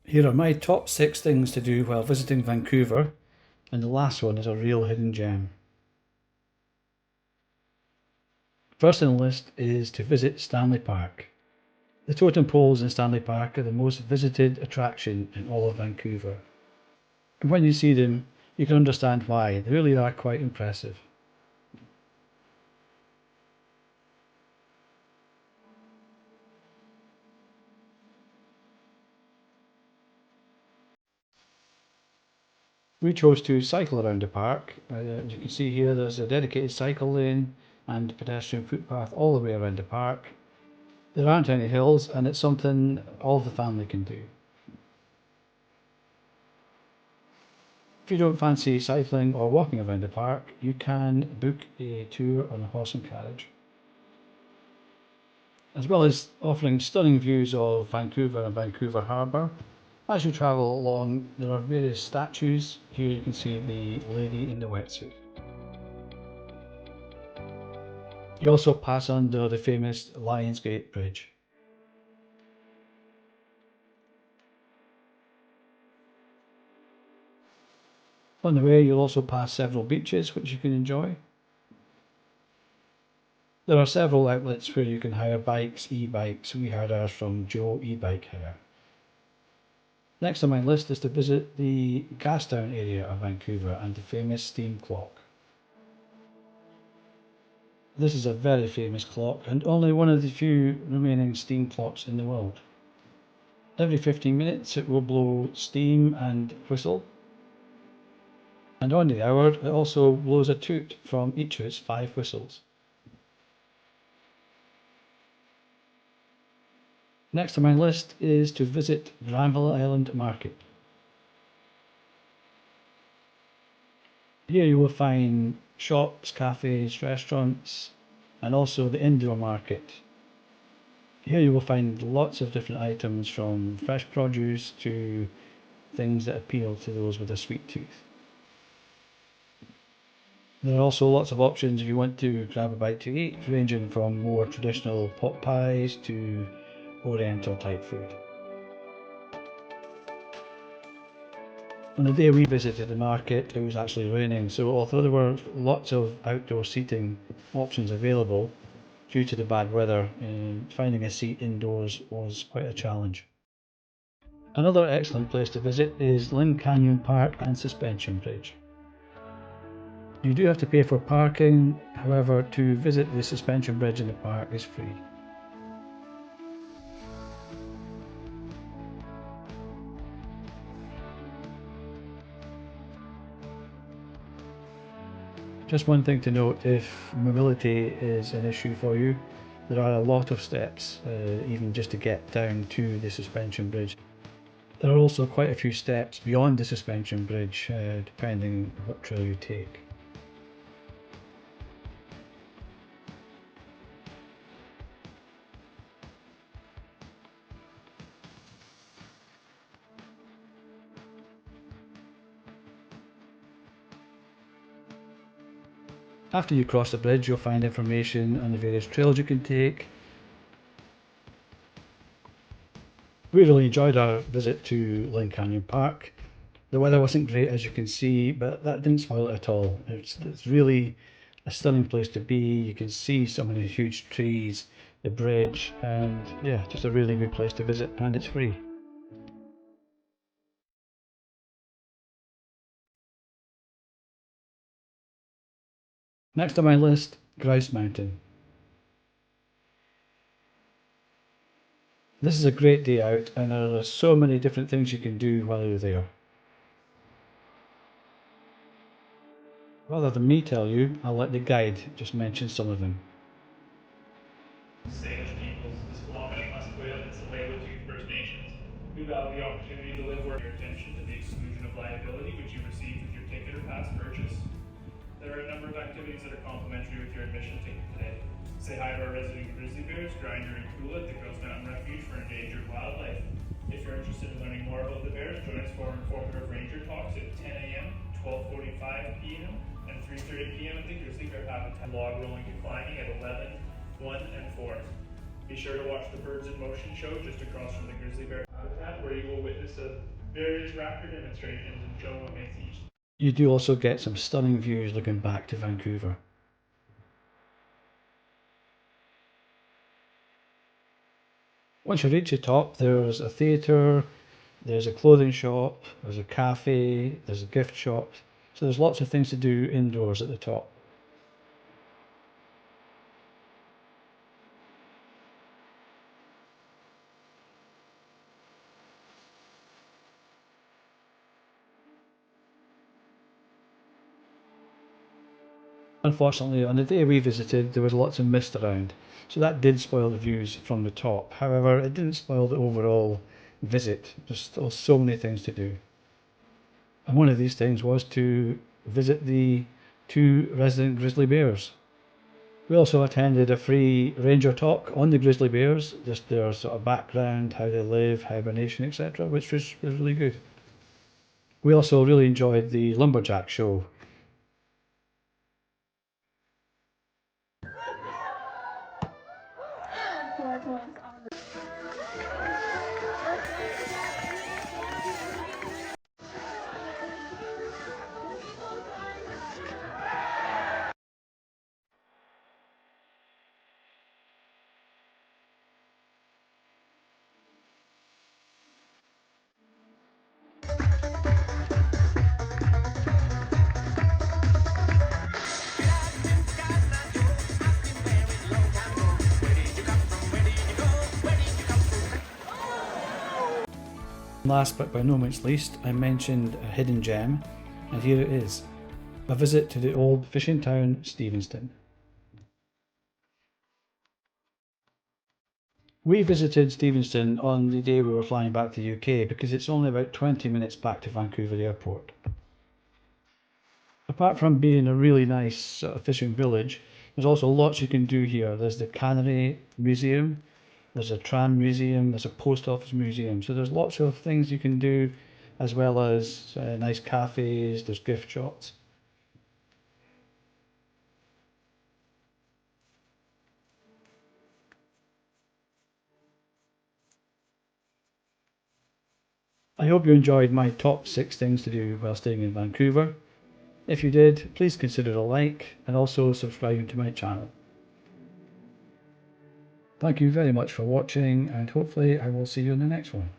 Here are my top 6 things to do while visiting Vancouver, and the last one is a real hidden gem. First on the list is to visit Stanley Park. The totem poles in Stanley Park are the most visited attraction in all of Vancouver. And when you see them, you can understand why. They really are quite impressive. We chose to cycle around the park. As you can see here, there's a dedicated cycle lane and pedestrian footpath all the way around the park. There aren't any hills, and it's something all the family can do. If you don't fancy cycling or walking around the park, you can book a tour on a horse and carriage. As well as offering stunning views of Vancouver and Vancouver Harbour, as you travel along, there are various statues. Here you can see the lady in the wetsuit. You also pass under the famous Lionsgate Bridge. On the way, you'll also pass several beaches which you can enjoy. There are several outlets where you can hire bikes, e-bikes. We hired ours from Joe E-Bike Hire. Next on my list is to visit the Gastown area of Vancouver and the famous steam clock. This is a very famous clock and only one of the few remaining steam clocks in the world. Every 15 minutes it will blow steam and whistle, and on the hour it also blows a toot from each of its 5 whistles. Next on my list is to visit Granville Island Market. Here you will find shops, cafes, restaurants, and also the indoor market. Here you will find lots of different items, from fresh produce to things that appeal to those with a sweet tooth. There are also lots of options if you want to grab a bite to eat, ranging from more traditional pot pies to Oriental type food. On the day we visited the market, it was actually raining, so although there were lots of outdoor seating options available, due to the bad weather, finding a seat indoors was quite a challenge. Another excellent place to visit is Lynn Canyon Park and Suspension Bridge. You do have to pay for parking, however, to visit the suspension bridge in the park is free. Just one thing to note, if mobility is an issue for you, there are a lot of steps, even just to get down to the suspension bridge. There are also quite a few steps beyond the suspension bridge, depending on what trail you take. After you cross the bridge, you'll find information on the various trails you can take. We really enjoyed our visit to Lynn Canyon Park. The weather wasn't great, as you can see, but that didn't spoil it at all. It's really a stunning place to be. You can see some of the huge trees, the bridge, and yeah, just a really good place to visit, and it's free. Next on my list, Grouse Mountain. This is a great day out, and there are so many different things you can do while you're there. Rather than me tell you, I'll let the guide just mention some of them. Salish peoples, the Squamish, Musqueam, and Tsleil-Waututh First Nations, who value the opportunity to live where your attention to the exclusion of liability which you receive with your ticket or pass purchase. There are a number of activities that are complimentary with your admission ticket today. Say hi to our resident grizzly bears, Grinder and Kula at the Grouse Mountain Refuge for Endangered Wildlife. If you're interested in learning more about the bears, join us for informative ranger talks at 10 a.m., 12:45 p.m., and 3:30 p.m. at the Grizzly Bear Habitat. Log rolling and climbing at 11, 1, and 4. Be sure to watch the Birds in Motion show just across from the Grizzly Bear Habitat, where you will witness various raptor demonstrations and show what makes each. You do also get some stunning views looking back to Vancouver. Once you reach the top, there's a theatre, there's a clothing shop, there's a cafe, there's a gift shop. So there's lots of things to do indoors at the top. Unfortunately, on the day we visited, there was lots of mist around, so that did spoil the views from the top. However, it didn't spoil the overall visit. There's still so many things to do. And one of these things was to visit the 2 resident grizzly bears. We also attended a free ranger talk on the grizzly bears, just their sort of background, how they live, hibernation, etc., which was really good. We also really enjoyed the lumberjack show. Last but by no means least, I mentioned a hidden gem, and here it is. A visit to the old fishing town, Steveston. We visited Steveston on the day we were flying back to the UK because it's only about 20 minutes back to Vancouver Airport. Apart from being a really nice sort of fishing village, there's also lots you can do here. There's the Cannery Museum, there's a tram museum, there's a post office museum, so there's lots of things you can do, as well as nice cafes, there's gift shops. I hope you enjoyed my top 6 things to do while staying in Vancouver. If you did, please consider a like and also subscribing to my channel. Thank you very much for watching, and hopefully I will see you in the next one.